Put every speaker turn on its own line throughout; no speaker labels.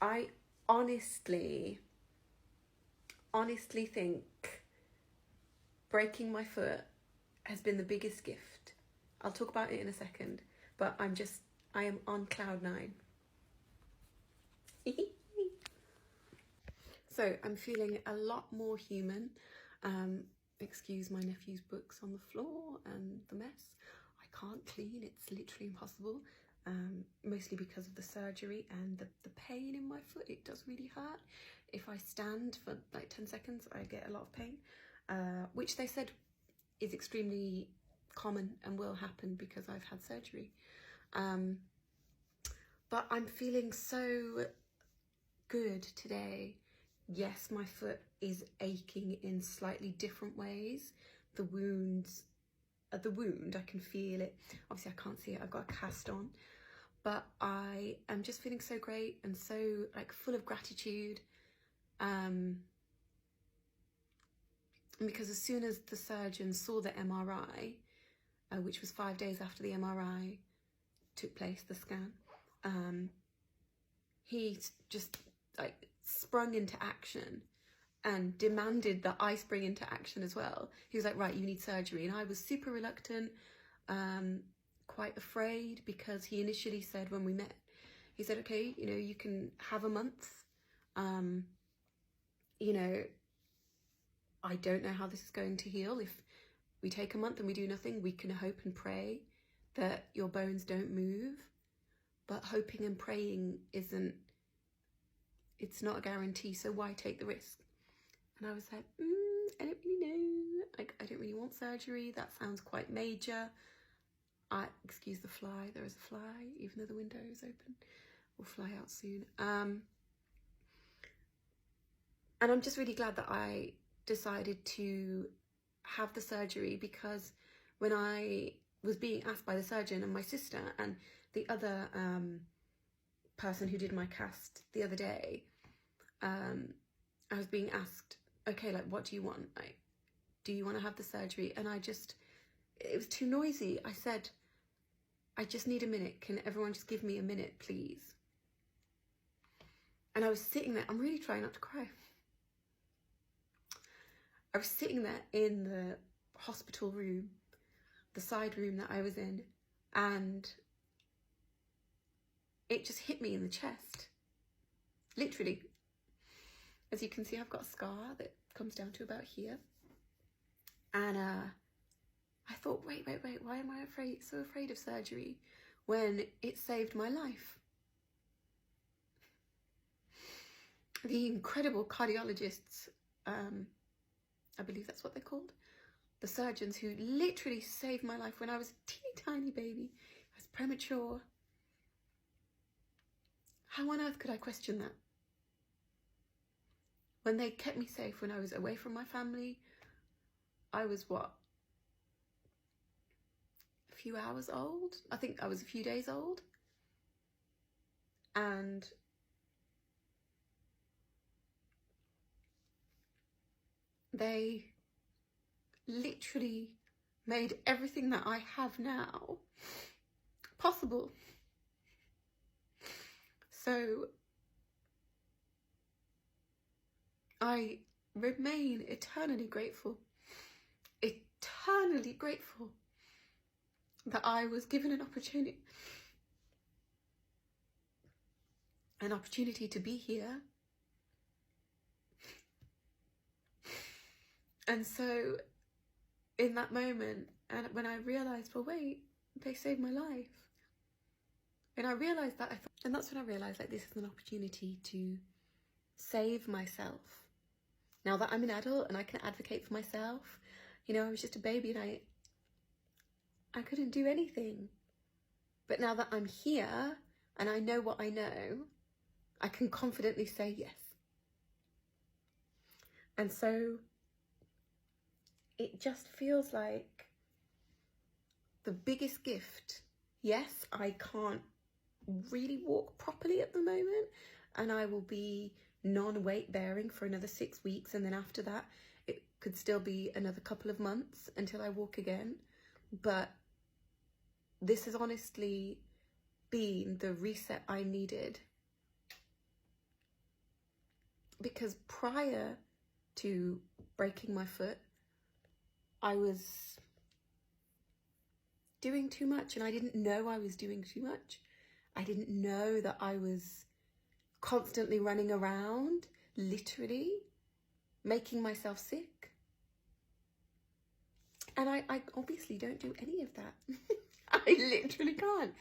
I honestly think breaking my foot has been the biggest gift. I'll talk about it in a second, but I am on cloud nine. So I'm feeling a lot more human. Excuse my nephew's books on the floor and the mess. I can't clean, it's literally impossible. Mostly because of the surgery and the pain in my foot. It does really hurt. If I stand for like 10 seconds, I get a lot of pain, which they said is extremely common and will happen because I've had surgery. But I'm feeling so good today. Yes, my foot is aching in slightly different ways. The wound, I can feel it. Obviously, I can't see it. I've got a cast on, but I am just feeling so great and so like full of gratitude. Because as soon as the surgeon saw the MRI, which was 5 days after the MRI took place, the scan, he just like sprung into action and demanded that I spring into action as well. He was like, right, you need surgery. And I was super reluctant, quite afraid, because he initially said when we met, he said, okay, you know, you can have a month. You know, I don't know how this is going to heal. If we take a month and we do nothing, we can hope and pray that your bones don't move. But hoping and praying it's not a guarantee, so why take the risk? And I was like, I don't really know. Like, I don't really want surgery. That sounds quite major. Excuse the fly. There is a fly, even though the window is open. We'll fly out soon. And I'm just really glad that I decided to have the surgery, because when I was being asked by the surgeon and my sister and the other person who did my cast the other day, I was being asked, okay, like, what do you want? Like, do you want to have the surgery? And it was too noisy. I said, I just need a minute. Can everyone just give me a minute, please? And I was sitting there. I'm really trying not to cry. I was sitting there in the hospital room, the side room that I was in, and it just hit me in the chest. Literally. As you can see, I've got a scar that comes down to about here. And I thought, wait, why am I so afraid of surgery when it saved my life? The incredible cardiologists, I believe that's what they're called, the surgeons who literally saved my life when I was a teeny tiny baby. I was premature. How on earth could I question that? When they kept me safe when I was away from my family, I was what? A few hours old? I think I was a few days old. And they literally made everything that I have now possible. So I remain eternally grateful that I was given an opportunity to be here. And so in that moment, and when I realized, well, wait, they saved my life. And I realized that, and that's when I realized, like, this is an opportunity to save myself. Now that I'm an adult and I can advocate for myself, you know, I was just a baby and I couldn't do anything. But now that I'm here and I know what I know, I can confidently say yes. And so it just feels like the biggest gift. Yes, I can't really walk properly at the moment, and I will be non-weight bearing for another 6 weeks, and then after that it could still be another couple of months until I walk again. But this has honestly been the reset I needed. because prior to breaking my foot, I was doing too much, and I didn't know I was doing too much. I didn't know that I was constantly running around, literally making myself sick. And I obviously don't do any of that. I literally can't.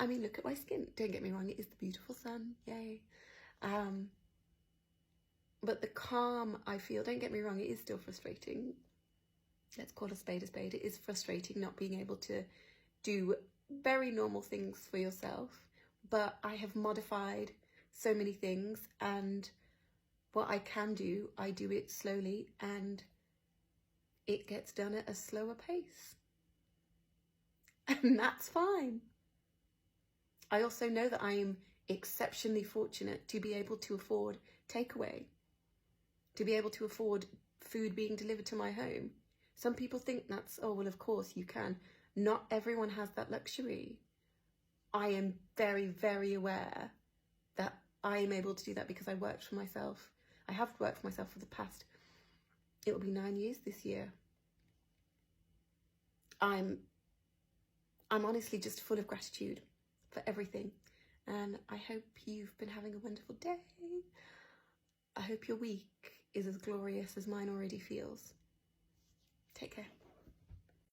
I mean, look at my skin. Don't get me wrong, it is the beautiful sun, yay. But the calm I feel, don't get me wrong, it is still frustrating. Let's call a spade a spade. It is frustrating not being able to do very normal things for yourself. But I have modified so many things, and what I can do, I do it slowly, and it gets done at a slower pace. And that's fine. I also know that I am exceptionally fortunate to be able to afford takeaway, to be able to afford food being delivered to my home. Some people think that's, oh, well, of course you can. Not everyone has that luxury. I am very, very aware that I am able to do that because I worked for myself. I have worked for myself for the past, it will be 9 years this year. I'm honestly just full of gratitude for everything. And I hope you've been having a wonderful day. I hope your week is as glorious as mine already feels. Take care.